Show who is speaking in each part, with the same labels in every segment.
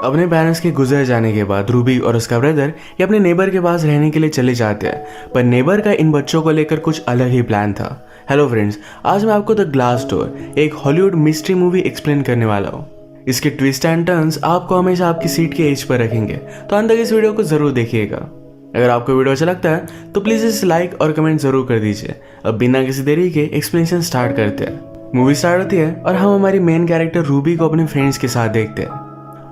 Speaker 1: अपने पेरेंट्स के गुजर जाने के बाद रूबी और उसका ब्रदर ये अपने नेबर के पास रहने के लिए चले जाते हैं, पर नेबर का इन बच्चों को लेकर कुछ अलग ही प्लान था। हेलो फ्रेंड्स, आज मैं आपको द ग्लास डोर एक हॉलीवुड मिस्ट्री मूवी एक्सप्लेन करने वाला हूँ। इसके ट्विस्ट एंड टर्न्स आपको हमेशा आपकी सीट के एज पर रखेंगे, तो अंत तक इस वीडियो को जरूर देखिएगा। अगर आपको वीडियो अच्छा लगता है तो प्लीज इसे लाइक और कमेंट जरूर कर दीजिए। अब बिना किसी देरी के एक्सप्लेनेशन स्टार्ट करते हैं। मूवी स्टार्ट होती है और हम हमारी मेन कैरेक्टर रूबी को अपने फ्रेंड्स के साथ देखते हैं।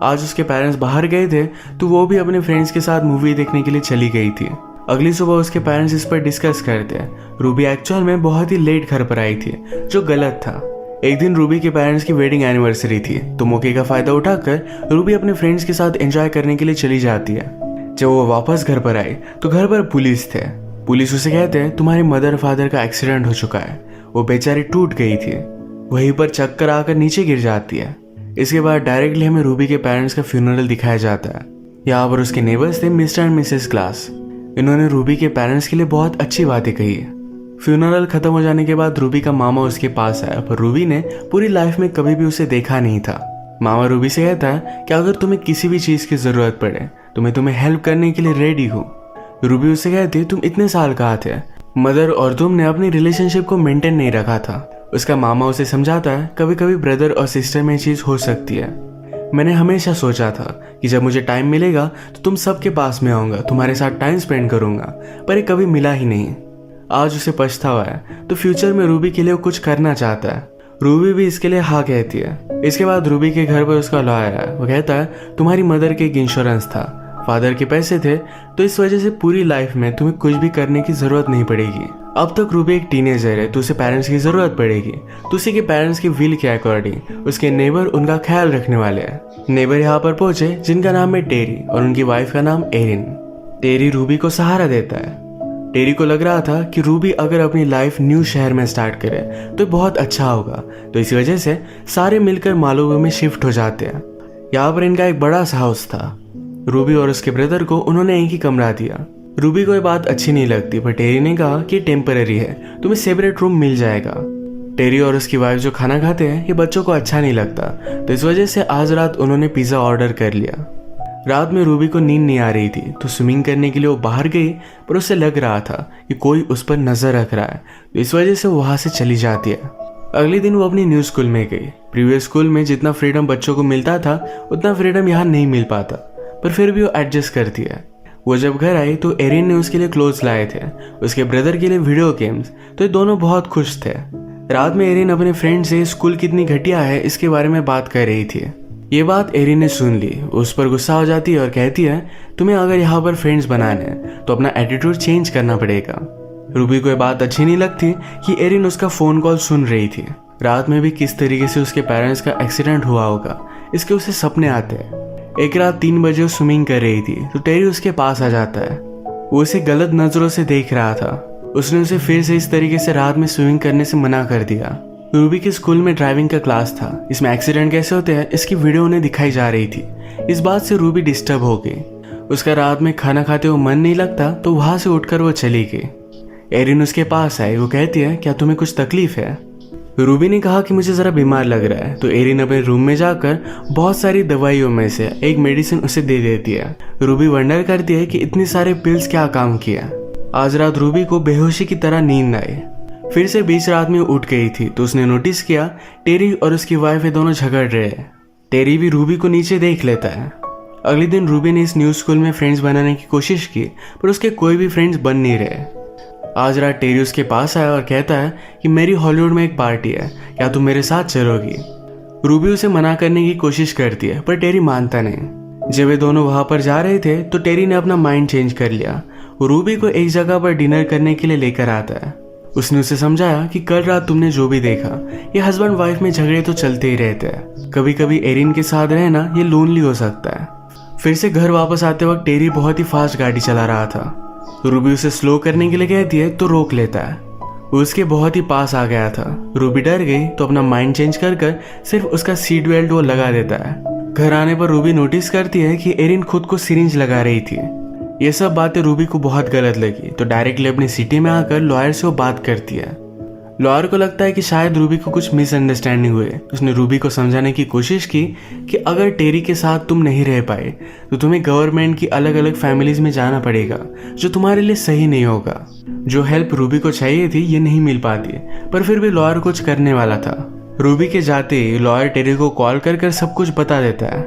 Speaker 1: आज उसके पेरेंट्स बाहर गए थे तो वो भी अपने फ्रेंड्स के साथ मूवी देखने के लिए चली गई थी। अगली सुबह उसके पेरेंट्स इस पर डिस्कस करते हैं। रूबी एक्चुअल में बहुत ही लेट घर पर आई थी, जो गलत था। एक दिन रूबी के पेरेंट्स की वेडिंग एनिवर्सरी थी, तो मौके का फायदा उठाकर रूबी अपने फ्रेंड्स के साथ एंजॉय करने के लिए चली जाती है। जब वो वापस घर पर आई तो घर पर पुलिस थे। पुलिस उसे कहते हैं तुम्हारे मदर फादर का एक्सीडेंट हो चुका है। वो बेचारी टूट गई थी, वहीं पर चक्कर आकर नीचे गिर जाती है। इसके बाद डायरेक्टली हमें रूबी के पेरेंट्स का फ्यूनरल दिखाया जाता है। यहाँ पर उसके नेबर्स थे मिस्टर एंड मिसेस क्लास। इन्होंने रूबी के पेरेंट्स के लिए बहुत अच्छी बातें कही है। फ्यूनरल खत्म हो जाने के बाद रूबी का मामा उसके पास आया, पर रूबी ने पूरी लाइफ में कभी भी उसे देखा नहीं था। मामा रूबी से कहता है कि अगर तुम्हें किसी भी चीज की जरूरत पड़े तो मैं तुम्हें हेल्प करने के लिए रेडी हूँ। रूबी उससे कहती तुम इतने साल कहाँ थे, मदर और तुमने अपनी रिलेशनशिप को मेंटेन नहीं रखा था। उसका मामा उसे समझाता है कभी कभी ब्रदर और सिस्टर में चीज हो सकती है। मैंने हमेशा सोचा था कि जब मुझे टाइम मिलेगा तो तुम सबके पास में आऊंगा, तुम्हारे साथ टाइम स्पेंड करूंगा, पर ये कभी मिला ही नहीं। आज उसे पछतावा है, तो फ्यूचर में रूबी के लिए कुछ करना चाहता है। रूबी भी इसके लिए हाँ कहती है। इसके बाद रूबी के घर पर उसका लॉयर है। वो कहता है तुम्हारी मदर के एक इंश्योरेंस था, फादर के पैसे थे, तो इस वजह से पूरी लाइफ में तुम्हें कुछ भी करने की जरूरत नहीं पड़ेगी। अब तक रूबी एक टीनेजर है, तो उसे पेरेंट्स की जरूरत पड़ेगी, तो उसी के पेरेंट्स की विल के अकॉर्डिंग उसके नेबर उनका ख्याल रखने वाले हैं। नेबर यहाँ पर पहुंचे जिनका नाम है टेरी और उनकी वाइफ का नाम एरिन। टेरी रूबी को सहारा देता है। टेरी को लग रहा था कि रूबी अगर अपनी लाइफ न्यू शहर में स्टार्ट करे तो बहुत अच्छा होगा, तो इसी वजह से सारे मिलकर मालुवो में शिफ्ट हो जाते हैं। यहाँ पर इनका एक बड़ा सा हाउस था। रूबी और उसके ब्रदर को उन्होंने एक ही कमरा दिया। रूबी को ये बात अच्छी नहीं लगती, पर टेरी ने कहा कि टेम्पररी है, तुम्हें सेपरेट रूम मिल जाएगा। टेरी और उसकी वाइफ जो खाना खाते हैं ये बच्चों को अच्छा नहीं लगता, तो इस वजह से आज रात उन्होंने पिज्जा ऑर्डर कर लिया। रात में रूबी को नींद नहीं आ रही थी, तो स्विमिंग करने के लिए वो बाहर गई, पर उसे लग रहा था कि कोई उस पर नजर रख रहा है, तो इस वजह से वो वहां से चली जाती है। अगले दिन वो अपनी न्यू स्कूल में गई। प्रीवियस स्कूल में जितना फ्रीडम बच्चों को मिलता था उतना फ्रीडम यहाँ नहीं मिल पाता, पर फिर भी वो एडजस्ट करती है। वो जब घर आई तो एरिन ने उसके लिए क्लोथ्स लाए थे, उसके ब्रदर के लिए वीडियो गेम्स, तो ये दोनों बहुत खुश थे। रात में एरिन अपने फ्रेंड से स्कूल कितनी घटिया है इसके बारे में बात कर रही थी। ये बात एरिन ने सुन ली, उस पर गुस्सा हो जाती है और कहती है तुम्हें अगर यहाँ पर फ्रेंड्स बनाने हैं तो अपना एटीट्यूड चेंज करना पड़ेगा। रूबी को ये बात अच्छी नहीं लगती कि एरिन उसका फोन कॉल सुन रही थी। रात में भी किस तरीके से उसके पेरेंट्स का एक्सीडेंट हुआ होगा इसके उसे सपने आते हैं। एक रात 3 बजे वो स्विमिंग कर रही थी तो टेरी उसके पास आ जाता है। वो उसे गलत नजरों से देख रहा था। उसने उसे फिर से इस तरीके से रात में स्विमिंग करने से मना कर दिया। रूबी के स्कूल में ड्राइविंग का क्लास था, इसमें एक्सीडेंट कैसे होते हैं इसकी वीडियो उन्हें दिखाई जा रही थी। इस बात से रूबी डिस्टर्ब हो गई। उसका रात में खाना खाते हुए मन नहीं लगता, तो वहां से उठकर वो चली गई। एरिन उसके पास आई। वो कहती है क्या तुम्हें कुछ तकलीफ है? रूबी ने कहा कि मुझे जरा बीमार लग रहा है, तो एरिन अपने रूम में जाकर बहुत सारी दवाइयों में से एक मेडिसिन उसे दे देती है। रूबी वंडर करती है कि इतनी सारे पिल्स क्या काम किया। आज रात रूबी को बेहोशी की तरह नींद आई। फिर से बीच रात में उठ गई थी, तो उसने नोटिस किया टेरी और उसकी वाइफ दोनों झगड़ रहे हैं। टेरी भी रूबी को नीचे देख लेता है। अगले दिन रूबी ने इस न्यू स्कूल में फ्रेंड्स बनाने की कोशिश की, पर उसके कोई भी फ्रेंड्स बन नहीं रहे। आज रात टेरी उसके पास आया और कहता है कि मेरी हॉलीवुड में एक पार्टी है, क्या तुम मेरे साथ चलोगी? रूबी उसे मना करने की कोशिश करती है, पर टेरी मानता नहीं। जब वे दोनों वहां पर जा रहे थे तो टेरी ने अपना माइंड चेंज कर लिया। वो रूबी को एक जगह पर डिनर करने के लिए लेकर आता है। उसने उसे समझाया कि कल रात तुमने जो भी देखा, ये हस्बैंड वाइफ में झगड़े तो चलते ही रहते हैं। कभी कभी एरिन के साथ रहना ये लोनली हो सकता है। फिर से घर वापस आते वक्त टेरी बहुत ही फास्ट गाड़ी चला रहा था। रूबी उसे स्लो करने के लिए कहती है तो रोक लेता है। वो उसके बहुत ही पास आ गया था। रूबी डर गई तो अपना माइंड चेंज कर सिर्फ उसका सीट बेल्ट वो लगा देता है। घर आने पर रूबी नोटिस करती है कि एरिन खुद को सिरिंज लगा रही थी। ये सब बातें रूबी को बहुत गलत लगी, तो डायरेक्टली अपनी सिटी में आकर लॉयर से वो बात करती है। लॉयर को लगता है कि शायद रूबी को कुछ मिसअंडरस्टैंडिंग हुई। उसने रूबी को समझाने की कोशिश की कि अगर टेरी के साथ तुम नहीं रह पाए तो तुम्हें गवर्नमेंट की अलग अलग फैमिलीज में जाना पड़ेगा, जो तुम्हारे लिए सही नहीं होगा। जो हेल्प रूबी को चाहिए थी ये नहीं मिल पाती, पर फिर भी लॉयर कुछ करने वाला था। रूबी के जाते ही लॉयर टेरी को कॉल कर सब कुछ बता देता है।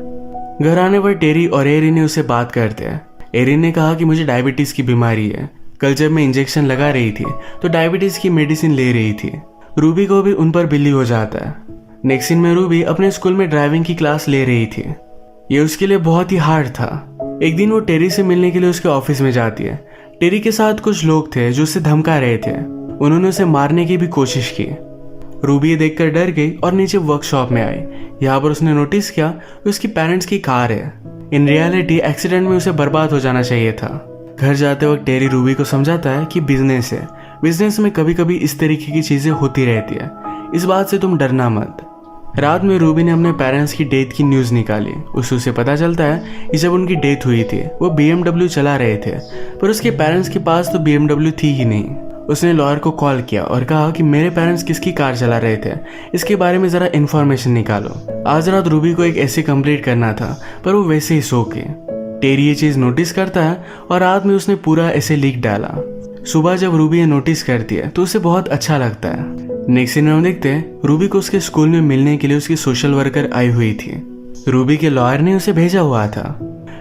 Speaker 1: घर आने पर टेरी और एरिन ने उसे बात करते हैं। एरिन ने कहा कि मुझे डायबिटीज की बीमारी है। कल जब मैं इंजेक्शन लगा रही थी तो डायबिटीज की मेडिसिन ले रही थी। रूबी को भी उन पर बिल्ली हो जाता है। नेक्स्ट सीन में रूबी अपने स्कूल में ड्राइविंग की क्लास ले रही थी। ये उसके लिए बहुत ही हार्ड था। एक दिन वो टेरी से मिलने के लिए उसके ऑफिस में जाती है। टेरी के साथ कुछ लोग थे जो उसे धमका रहे थे। उन्होंने उसे मारने की भी कोशिश की। रूबी ये देखकर डर गई और नीचे वर्कशॉप में आई। यहाँ पर उसने नोटिस किया कि उसकी पेरेंट्स की कार है। इन रियलिटी एक्सीडेंट में उसे बर्बाद हो जाना चाहिए था। घर जाते वक्त टेरी रूबी को समझाता है कि बिजनेस है, बिजनेस में कभी कभी इस तरीके की चीजें होती रहती है, इस बात से तुम डरना मत। रात में रूबी ने अपने पेरेंट्स की डेथ की न्यूज निकाली। उसे पता चलता है कि जब उनकी डेथ हुई थी वो BMW चला रहे थे, पर उसके पेरेंट्स के पास तो BMW थी ही नहीं। उसने लॉयर को कॉल किया और कहा कि मेरे पेरेंट्स किसकी कार चला रहे थे, इसके बारे में जरा इन्फॉर्मेशन निकालो। आज रात रूबी को एक ऐसे कंप्लीट करना था, पर वो वैसे ही सो गई। टेरी ये चीज नोटिस करता है और रात में उसने पूरा ऐसे लिख डाला। सुबह जब रूबी ये नोटिस करती है तो उसे बहुत अच्छा लगता है। नेक्स्ट सीन में हम देखते हैं रूबी को उसके स्कूल में मिलने के लिए उसकी सोशल वर्कर आई हुई थी। रूबी के लॉयर ने उसे भेजा हुआ था।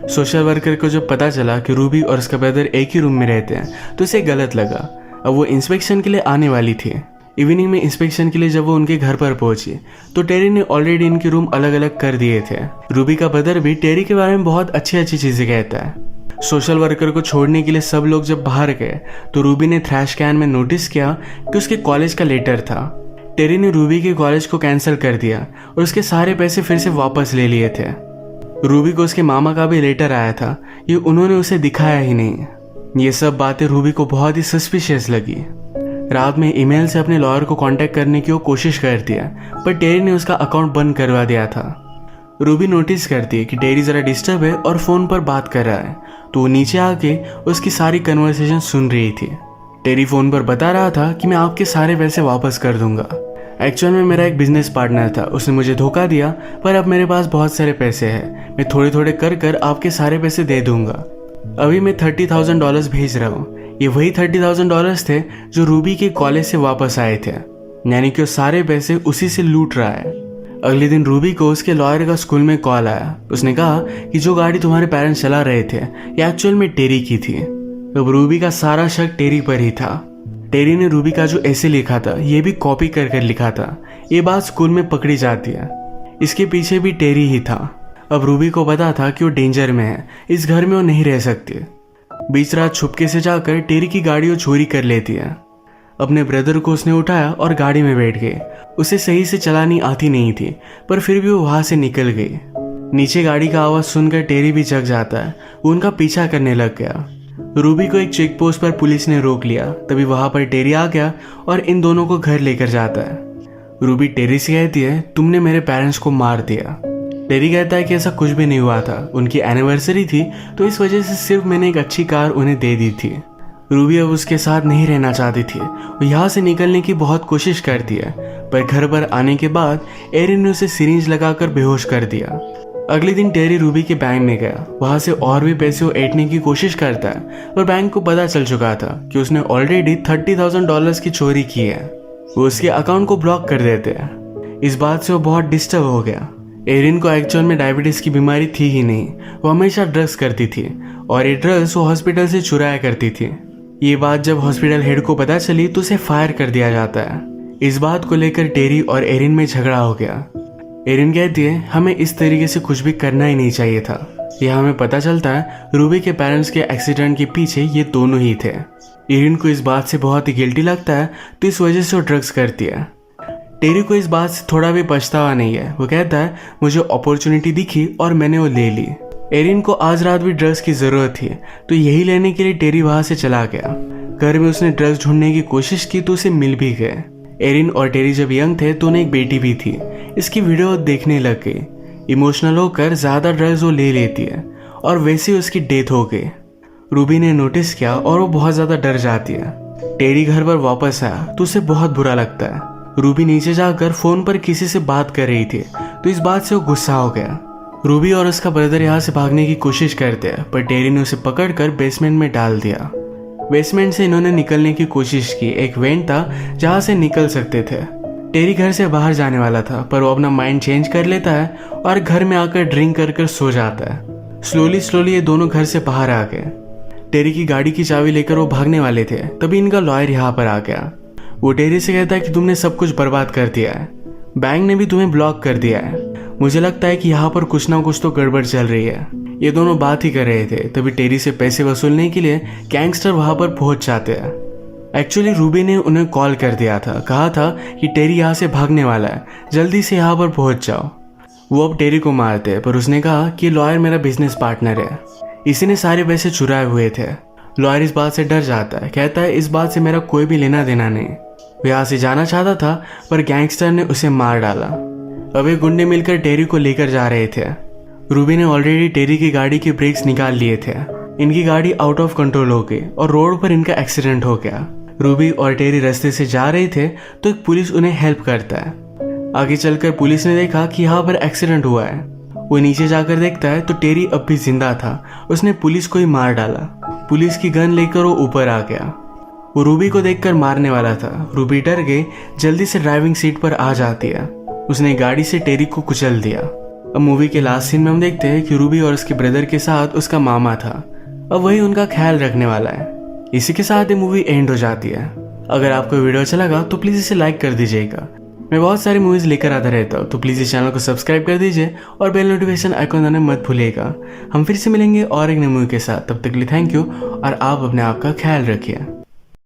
Speaker 1: सोशल वर्कर को जब पता चला कि रूबी और उसका ब्रदर एक ही रूम में रहते हैं तो उसे गलत लगा। अब वो इंस्पेक्शन के लिए आने वाली थी। इवनिंग में इंस्पेक्शन के लिए जब वो उनके घर पर पहुंची तो टेरी ने ऑलरेडी इनके रूम अलग अलग कर दिए थे। रूबी का ब्रदर भी टेरी के बारे में बहुत अच्छी चीजें कहता है। सोशल वर्कर को छोड़ने के लिए सब लोग जब बाहर गए तो रूबी ने ट्रैश कैन में नोटिस किया कि उसके कॉलेज का लेटर था। टेरी ने रूबी के कॉलेज को कैंसिल कर दिया और उसके सारे पैसे फिर से वापस ले लिए थे। रूबी को उसके मामा का भी लेटर आया था, ये उन्होंने उसे दिखाया ही नहीं। ये सब बातें रूबी को बहुत ही सस्पिशियस लगी। रात में ईमेल से अपने लॉयर को कांटेक्ट करने की वो कोशिश करती है, पर टेरी ने उसका अकाउंट बंद करवा दिया था। रूबी नोटिस करती है कि टेरी जरा डिस्टर्ब है और फोन पर बात कर रहा है, तो वो नीचे आके उसकी सारी कन्वर्सेशन सुन रही थी। टेरी फोन पर बता रहा था कि मैं आपके सारे पैसे वापस कर दूंगा। एक्चुअल में मेरा एक बिजनेस पार्टनर था, उसने मुझे धोखा दिया, पर अब मेरे पास बहुत सारे पैसे हैं, मैं थोड़े थोड़े कर आपके सारे पैसे दे दूंगा। अभी मैं $30,000 भेज रहा हूँ। ये वही $30,000 थे जो रूबी के कॉलेज से वापस आए थे, यानी कि वो सारे पैसे उसी से लूट रहा है। अगले दिन रूबी को उसके लॉयर का स्कूल में कॉल आया। उसने कहा कि जो गाड़ी तुम्हारे पेरेंट्स चला रहे थे ये एक्चुअल में टेरी की थी। अब रूबी का सारा शक टेरी पर ही था। टेरी ने रूबी का जो ऐसे लिखा था ये भी कॉपी कर लिखा था। ये बात स्कूल में पकड़ी जाती है। इसके पीछे भी टेरी ही था। अब रूबी को पता था कि वो डेंजर में है, इस घर में वो नहीं रह सकती। बीच रात छुपके से जाकर टेरी की गाड़ी वो चोरी कर लेती है। अपने ब्रदर को उसने उठाया और गाड़ी में बैठ गई। उसे सही से चलानी आती नहीं थी, पर फिर भी वो वहां से निकल गई। नीचे गाड़ी का आवाज सुनकर टेरी भी जग जाता है। वो उनका पीछा करने लग गया। रूबी को एक चेक पोस्ट पर पुलिस ने रोक लिया। तभी वहां पर टेरी आ गया और इन दोनों को घर लेकर जाता है। रूबी टेरी से कहती है तुमने मेरे पेरेंट्स को मार दिया। टेरी कहता है कि ऐसा कुछ भी नहीं हुआ था, उनकी एनिवर्सरी थी तो इस वजह से सिर्फ मैंने एक अच्छी कार उन्हें दे दी थी। रूबी अब उसके साथ नहीं रहना चाहती थी। वो यहाँ से निकलने की बहुत कोशिश करती है, पर घर पर आने के बाद एरिन ने उसे सिरिंज लगाकर बेहोश कर दिया। अगले दिन टेरी रूबी के बैंक में गया। वहां से और भी पैसे वो ऐंठने की कोशिश करता है, पर बैंक को पता चल चुका था कि उसने ऑलरेडी $30,000 की चोरी की है। वो उसके अकाउंट को ब्लॉक कर देते हैं। इस बात से वो बहुत डिस्टर्ब हो गया। एरिन को एक्चुअल में डायबिटीज की बीमारी थी ही नहीं, वो हमेशा ड्रग्स करती थी और ये ड्रग्स वो हॉस्पिटल से चुराया करती थी। ये बात जब हॉस्पिटल हेड को पता चली तो उसे फायर कर दिया जाता है। इस बात को लेकर टेरी और एरिन में झगड़ा हो गया। एरिन कहती है हमें इस तरीके से कुछ भी करना ही नहीं चाहिए था। यह हमें पता चलता है रूबी के पेरेंट्स के एक्सीडेंट के पीछे ये दोनों ही थे। एरिन को इस बात से बहुत ही गिल्टी लगता है, तो इस वजह से वो ड्रग्स करती है। टेरी को इस बात से थोड़ा भी पछतावा नहीं है। वो कहता है मुझे अपॉर्चुनिटी दिखी और मैंने वो ले ली। एरिन को आज रात भी ड्रग्स की जरूरत थी, तो यही लेने के लिए टेरी वहां से चला गया। घर में उसने ड्रग्स ढूंढने की कोशिश की तो उसे मिल भी गए। एरिन और टेरी जब यंग थे तो उन्हें एक बेटी भी थी। इसकी वीडियो देखने लग गई। इमोशनल होकर ज्यादा ड्रग्स वो ले लेती है और वैसे ही उसकी डेथ हो गई। रूबी ने नोटिस किया और वो बहुत ज्यादा डर जाती है। टेरी घर पर वापस आया तो उसे बहुत बुरा लगता है। रूबी नीचे जाकर फोन पर किसी से बात कर रही थी तो इस बात से वो गुस्सा हो गया। रूबी और उसका ब्रदर यहाँ से भागने की कोशिश करते हैं पर टेरी ने उसे पकड़कर बेसमेंट में डाल दिया। बेसमेंट से इन्होंने निकलने की कोशिश की। एक वेंट था जहाँ से निकल सकते थे। टेरी घर से बाहर जाने वाला था पर वो अपना माइंड चेंज कर लेता है और घर में आकर ड्रिंक कर सो जाता है। स्लोली ये दोनों घर से बाहर आ गए। टेरी की गाड़ी की चाबी लेकर वो भागने वाले थे तभी इनका लॉयर यहाँ पर आ गया। वो टेरी से कहता है कि तुमने सब कुछ बर्बाद कर दिया है, बैंक ने भी तुम्हें ब्लॉक कर दिया है। मुझे लगता है कि यहाँ पर कुछ ना कुछ तो गड़बड़ चल रही है। ये दोनों बात ही कर रहे थे तभी टेरी से पैसे वसूलने के लिए गैंगस्टर वहां पर पहुंच जाते हैं। एक्चुअली रूबी ने उन्हें कॉल कर दिया था, कहा था कि टेरी यहाँ से भागने वाला है, जल्दी से यहाँ पर पहुंच जाओ। वो अब टेरी को मारते हैं पर उसने कहा कि लॉयर मेरा बिजनेस पार्टनर है, इसी ने सारे पैसे चुराए हुए थे। लॉयर इस बात से डर जाता है, कहता है इस बात से मेरा कोई भी लेना देना नहीं। वो यहाँ से जाना चाहता था पर गैंगस्टर ने उसे मार डाला। अब ये गुंडे मिलकर टेरी को लेकर जा रहे थे। रूबी ने ऑलरेडी टेरी की गाड़ी के ब्रेक्स निकाल लिए थे। इनकी गाड़ी आउट ऑफ कंट्रोल हो गई और रोड पर इनका एक्सीडेंट हो गया। रूबी और टेरी रास्ते से जा रहे थे तो एक पुलिस उन्हें हेल्प करता है। आगे चलकर पुलिस ने देखा कि यहाँ पर एक्सीडेंट हुआ है। वो नीचे जाकर देखता है तो टेरी अब भी जिंदा था। उसने पुलिस को ही मार डाला। पुलिस की गन लेकर वो ऊपर आ गया। वो रूबी को देखकर मारने वाला था। रूबी डर गई, जल्दी से ड्राइविंग सीट पर आ जाती है। उसने गाड़ी से टेरी को कुचल दिया। अब मूवी के लास्ट सीन में हम देखते हैं कि रूबी और उसके ब्रदर के साथ उसका मामा था। अब वही उनका ख्याल रखने वाला है। इसी के साथ ये मूवी एंड हो जाती है। अगर आपको वीडियो अच्छा लगा तो प्लीज़ इसे लाइक कर दीजिएगा। मैं बहुत सारी मूवीज़ लेकर आता रहता हूँ तो प्लीज़ इस चैनल को सब्सक्राइब कर दीजिए और बेल नोटिफिकेशन आइकॉन दबाना मत भूलिएगा। हम फिर से मिलेंगे और एक नई मूवी के साथ। तब तक के लिए थैंक यू और आप अपने आप का ख्याल रखिए।